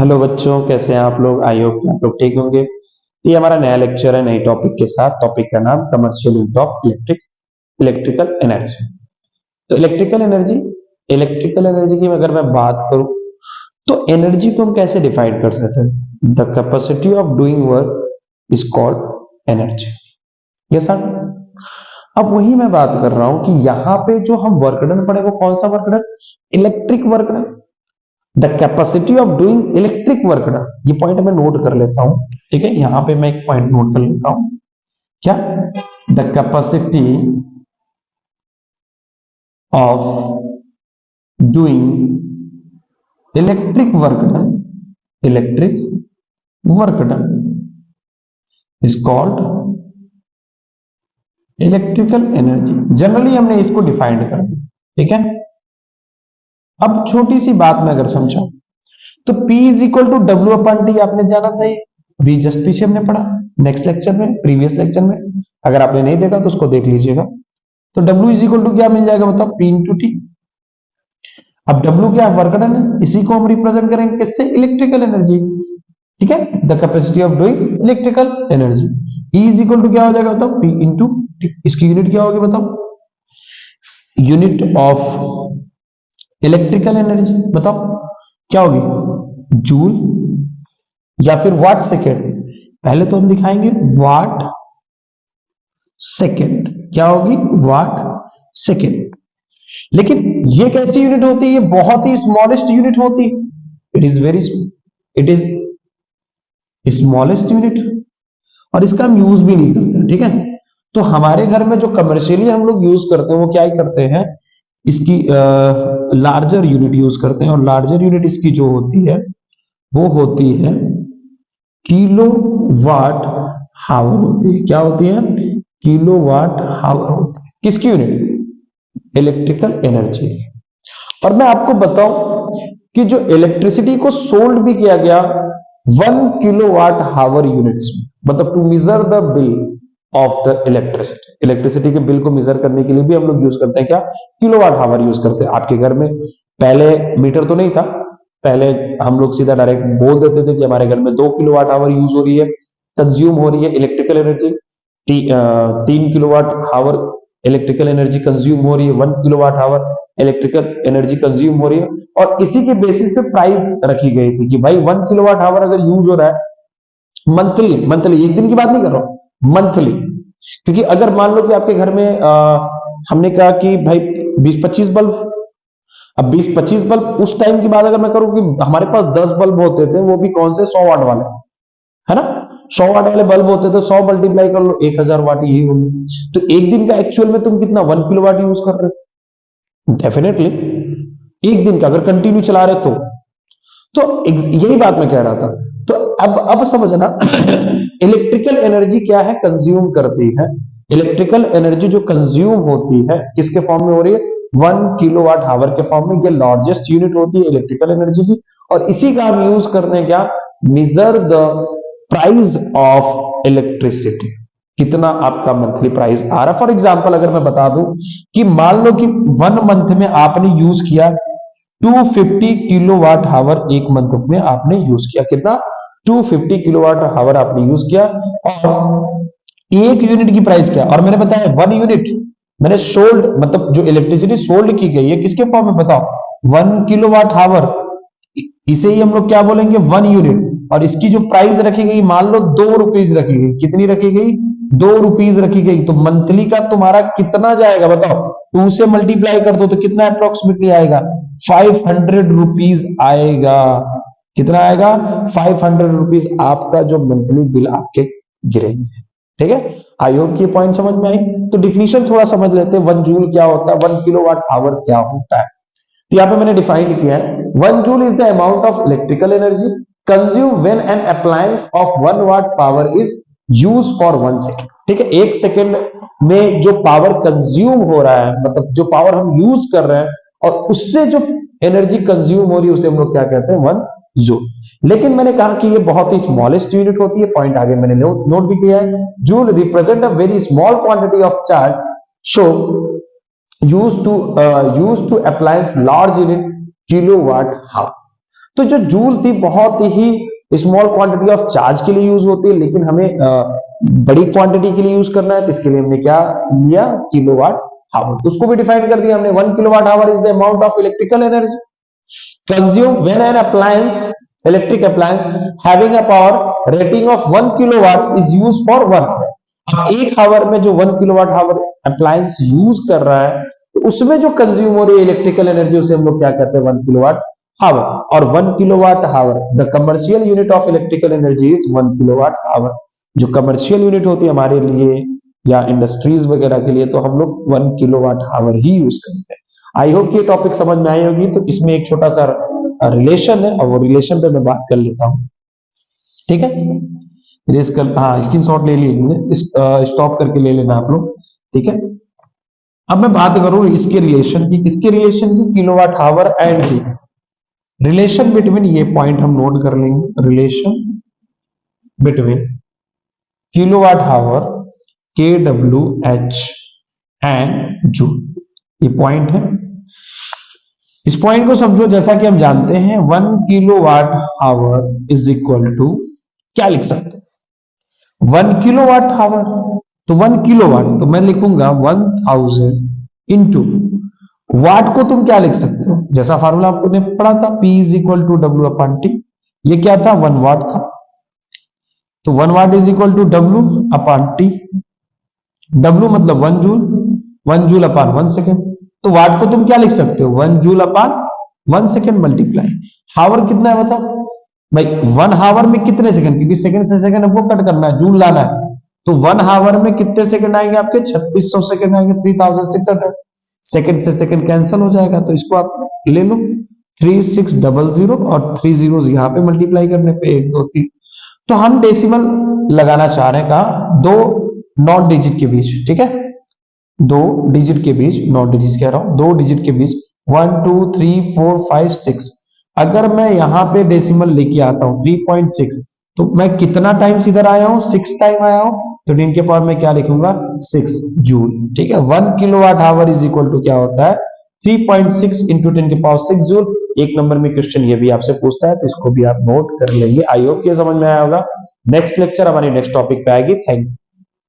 Hello बच्चों, कैसे हैं आप लोग? आई होप कि आप लोग ठीक होंगे। ये हमारा नया लेक्चर है नई टॉपिक के साथ। टॉपिक का नाम commercial use of electrical energy. तो इलेक्ट्रिकल एनर्जी की अगर मैं बात करूं तो एनर्जी को हम कैसे डिफाइन कर सकते हैं? The capacity of doing work is called energy. ये सर, अब वही मैं बात कर रहा हूं कि यहाँ पे जो हम वर्क डन पड़े वो कौन सा work done? Electric work done. The capacity of doing electric work done, ये पॉइंट मैं नोट कर लेता हूं। ठीक है, यहां पे मैं एक पॉइंट नोट कर लेता हूं। क्या? The capacity of doing electric work done is called electrical energy. Generally हमने इसको डिफाइंड कर दिया। ठीक है, अब छोटी सी बात में अगर समझाऊं तो P is equal to W upon T, आपने जाना था ये अभी जस्ट पीछे हमने पढ़ा नेक्स्ट लेक्चर में, प्रीवियस लेक्चर में। अगर आपने नहीं देखा तो उसको देख लीजिएगा। तो W इज इक्वल टू क्या मिल जाएगा बताओ? P into T. अब W क्या वर्क डन है, इसी को हम रिप्रेजेंट करेंगे किससे? Electrical energy. ठीक है, the capacity of doing electrical energy. E is equal to क्या हो जाएगा बताओ? P into T. इसकी यूनिट क्या होगी बताओ? यूनिट ऑफ इलेक्ट्रिकल एनर्जी बताओ क्या होगी? जूल या फिर वाट सेकेंड। पहले तो हम दिखाएंगे वाट सेकेंड, क्या होगी? Watt second. लेकिन ये कैसी यूनिट होती है? ये बहुत ही स्मॉलेस्ट यूनिट होती है। इट इज स्मॉलेस्ट यूनिट, और इसका हम यूज भी नहीं करते। ठीक है, तो हमारे घर में जो कमर्शियली हम लोग यूज करते हैं वो क्या ही करते हैं? इसकी लार्जर यूनिट यूज करते हैं, और लार्जर यूनिट इसकी जो होती है वो होती है किलो वाट हावर होती है। क्या होती है? किलो वाट हावर होती है। किसकी यूनिट? Electrical energy. और मैं आपको बताऊं कि जो इलेक्ट्रिसिटी को सोल्ड भी किया गया 1 किलोवाट हावर यूनिट्स, मतलब to measure the bill of the electricity के बिल को मेजर करने के लिए भी हम लोग यूज करते हैं क्या? किलोवाट हावर यूज करते हैं। आपके घर में पहले मीटर तो नहीं था, पहले हम लोग सीधा डायरेक्ट बोल देते थे कि हमारे घर में 2 किलोवाट आवर यूज हो रही है, कंज्यूम हो रही है electrical energy. 3 kilowatt hour electrical energy consume हो रही है, 1 kilowatt our electrical energy consume हो रही है। और इसी के बेसिस पे प्राइस रखी गई थी कि भाई 1 किलोवाट आवर अगर यूज हो रहा है मंथली, एक दिन की बात नहीं कर रहा हूं, मंथली। क्योंकि अगर मान लो कि आपके घर में हमने कहा कि भाई 20-25 बल्ब, अब 20-25 बल्ब उस टाइम की बात अगर मैं करूं कि हमारे पास 10 बल्ब होते थे, वो भी कौन से? 100 वाट वाले, है ना? 100 वाट वाले बल्ब होते थे, 100 मल्टीप्लाई कर लो 1000 वाट, यही होगी। तो एक दिन का एक्चुअल में तुम कितना 1 किलोवाट यूज कर रहे हो? डेफिनेटली एक दिन का अगर कंटिन्यू चला रहे तो यही बात मैं कह रहा था। तो अब समझना इलेक्ट्रिकल एनर्जी क्या है? कंज्यूम करती है। इलेक्ट्रिकल एनर्जी जो कंज्यूम होती है किसके फॉर्म में हो रही है? 1 किलोवाट आवर के फॉर्म में। ये लार्जेस्ट यूनिट होती है इलेक्ट्रिकल एनर्जी की, और इसी का हम यूज करते हैं क्या? Measure the price of electricity. कितना आपका मंथली प्राइस आ रहा है। फॉर एग्जाम्पल अगर मैं बता दूं कि मान लो कि 1 मंथ में आपने यूज किया 250 किलोवाट आवर, एक मंथ में आपने यूज किया कितना? 250 किलोवाट आवर आपने यूज किया। और एक यूनिट की प्राइस क्या? और मैंने बताया 1 यूनिट मैंने सोल्ड, मतलब जो इलेक्ट्रिसिटी सोल्ड की गई है किसके फॉर्म में बताओ? 1 किलोवाट आवर। इसे ही हम लोग क्या बोलेंगे? 1 यूनिट। और इसकी जो प्राइस रखी गई मान लो 2 रुपीज रखी गई। कितनी रखी गई? 2 रुपीज रखी गई। तो मंथली का तुम्हारा कितना जाएगा बताओ? 2 से मल्टीप्लाई कर दो तो कितना अप्रोक्सीमेटली आएगा? 500 रुपीज आएगा। कितना आएगा? 500 रुपीज आपका जो मंथली बिल आपके गिरेंगे। ठीक है, आई होप कि ये पॉइंट समझ में आई। तो डिफिनीशन थोड़ा समझ लेते हैं। 1 जूल क्या होता है, 1 किलोवाट आवर क्या होता है। तो यहाँ पे मैंने डिफाइन किया है 1 joule is the amount of electrical energy consume when an appliance of 1 watt power is use for 1 second. ठीक है, 1 सेकेंड में जो पावर कंज्यूम हो रहा है, मतलब जो पावर हम यूज कर रहे हैं और उससे जो एनर्जी कंज्यूम हो रही है उसे हम लोग क्या कहते हैं? 1 जूल। लेकिन मैंने कहा कि ये बहुत ही स्मॉलेस्ट यूनिट होती है। पॉइंट आगे मैंने नोट भी किया है। Joule represent a very small quantity of charge, so used to appliance large unit kilowatt hour। तो जो जूल थी बहुत ही स्मॉल क्वांटिटी ऑफ चार्ज के लिए यूज होती है, लेकिन हमें बड़ी क्वांटिटी के लिए यूज करना है, तो इसके लिए हमने क्या लिया, किलोवाट आवर। तो उसको भी डिफाइन कर दिया हमने, 1 kilowatt hour is the amount of electrical energy consume when an appliance, electric appliance having a power rating of 1 kilowatt is used for 1 hour. अब एक आवर में जो 1 किलोवाट आवर अप्लायंस यूज कर रहा है, तो उसमें जो कंज्यूम हो रही है इलेक्ट्रिकल एनर्जी, उसे हम लोग क्या कहते हैं, 1 किलोवाट आवर। और 1 kilowatt our, the commercial unit of electrical energy is 1 kilowatt our. जो कमर्शियल यूनिट होती है हमारे लिए या इंडस्ट्रीज वगैरह के लिए, तो हम लोग 1 किलोवाट आवर ही यूज करते हैं। आई होप ये टॉपिक समझ में आई होगी। तो इसमें एक छोटा सा रिलेशन है, और वो रिलेशन पे मैं बात कर लेता हूं, ठीक है। हाँ, स्क्रीनशॉट ले लिए, स्टॉप करके ले लेना आप लोग, ठीक है। अब मैं बात करूं इसके रिलेशन की, किसके रिलेशन की, किलोवाट आवर एंड जी। रिलेशन बिटवीन, ये पॉइंट हम नोट कर लेंगे, रिलेशन बिटवीन किलोवाट आवर के डब्ल्यू एच एंड जूल, ये पॉइंट है। इस पॉइंट को समझो, जैसा कि हम जानते हैं 1 kilowatt hour is equal to, क्या लिख सकते हैं, 1 किलोवाट आवर, तो 1 किलोवाट, तो मैं लिखूंगा 1000 इंटू वाट को तुम क्या लिख सकते हो, जैसा फार्मूला आपने पढ़ा था, P is equal to W upon T. ये क्या था, 1 वाट था, तो 1 watt is equal to W upon T. W मतलब 1 जूल, 1 जूल अपॉन 1 सेकेंड। तो वाट को तुम क्या लिख सकते हो, 1 जूल अपॉन 1 सेकेंड मल्टीप्लाई, हावर कितना है बताओ भाई, 1 हावर में कितने सेकंड, क्योंकि सेकंड से सेकंड हमको कट करना है, जूल लाना है, तो 1 हावर में कितने सेकंड आएंगे आपके, 3600 सेकंड आएंगे, 3600 सेकंड से सेकंड कैंसिल हो जाएगा, तो इसको आप ले लो 3600 और 3 जीरो यहाँ पे मल्टीप्लाई करने पे 1 2 3। तो हम डेसिमल लगाना चाह रहे हैं कहा, 2 नॉन डिजिट के बीच, ठीक है, 2 डिजिट के बीच, नॉन डिजिट कह रहा हूं, 2 डिजिट के बीच, 1 2 3 4 5 6। अगर मैं यहां पे डेसिमल लेके आता हूं 3.6, तो मैं कितना टाइम्स इधर आया हूं, 6 टाइम आया हूं, तो 10 के पावर में क्या लिखूंगा, 6 जूल, ठीक है। 1 kilowatt hour is equal to क्या होता है, 3.6 इंटू 10 के पावर 6 जूल। एक नंबर में क्वेश्चन ये भी आपसे पूछता है, तो इसको भी आप नोट कर लेंगे। आई होप ये समझ में आया होगा। नेक्स्ट लेक्चर हमारी नेक्स्ट टॉपिक पे आएगी। Thank you.